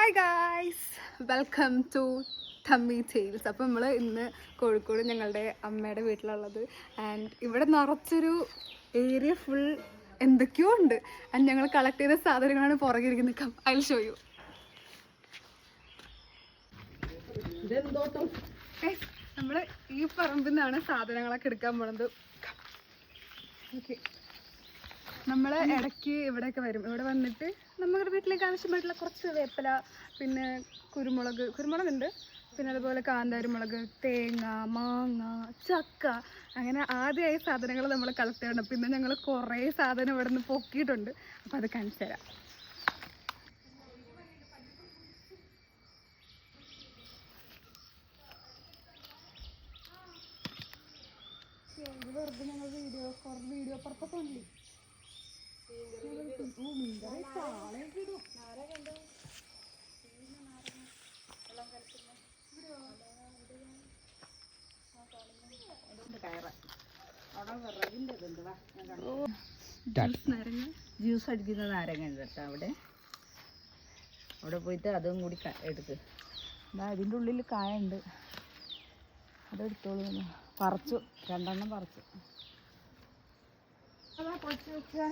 Hi guys, welcome to Tummy Tales. അപ്പോൾ നമ്മൾ ഇന്ന് കോഴിക്കോട് ഞങ്ങളുടെ അമ്മയുടെ വീട്ടിലുള്ളത്. ആൻഡ് ഇവിടെ നിറച്ചൊരു ഏരിയ ഫുൾ എന്തൊക്കെയോ ഉണ്ട്. ആൻഡ് ഞങ്ങൾ കളക്ട് ചെയ്ത സാധനങ്ങളാണ് പുറകിരിക്കുന്നത്. I will show you. നമ്മൾ ഈ പറമ്പിൽ നിന്നാണ് സാധനങ്ങളൊക്കെ എടുക്കാൻ പോണത്. ഓക്കെ, നമ്മൾ ഇടയ്ക്ക് ഇവിടെയൊക്കെ വരും. ഇവിടെ വന്നിട്ട് നമ്മുടെ വീട്ടിലേക്ക് ആവശ്യമായിട്ടുള്ള കുറച്ച് വേപ്പില, പിന്നെ കുരുമുളകുണ്ട്, പിന്നെ അതുപോലെ കാന്താരിമുളക്, തേങ്ങ, മാങ്ങ, ചക്ക, അങ്ങനെ ആദ്യമായി സാധനങ്ങൾ നമ്മൾ കളക്ട് ചെയ്യണം. പിന്നെ ഞങ്ങൾ കുറേ സാധനം ഇവിടെ നിന്ന് പൊക്കിയിട്ടുണ്ട്. അപ്പോൾ അത് കാണിച്ചു തരാം. ഇത് വെറുതെ ഞങ്ങൾ വീഡിയോ പർപ്പസ് ഉണ്ടല്ലേ. ജ്യൂസ് അടിക്കുന്ന നാരങ്ങ ഉണ്ട് കേട്ടോ. അവിടെ പോയിട്ട് അതും കൂടി എടുത്ത്. ഇതിൻ്റെ ഉള്ളിൽ കായ ഉണ്ട്, അതെടുത്തോളൂ. പറിച്ചു, 2 എണ്ണം പറിച്ചു. അതാ പൊളിച്ച് വെച്ചാ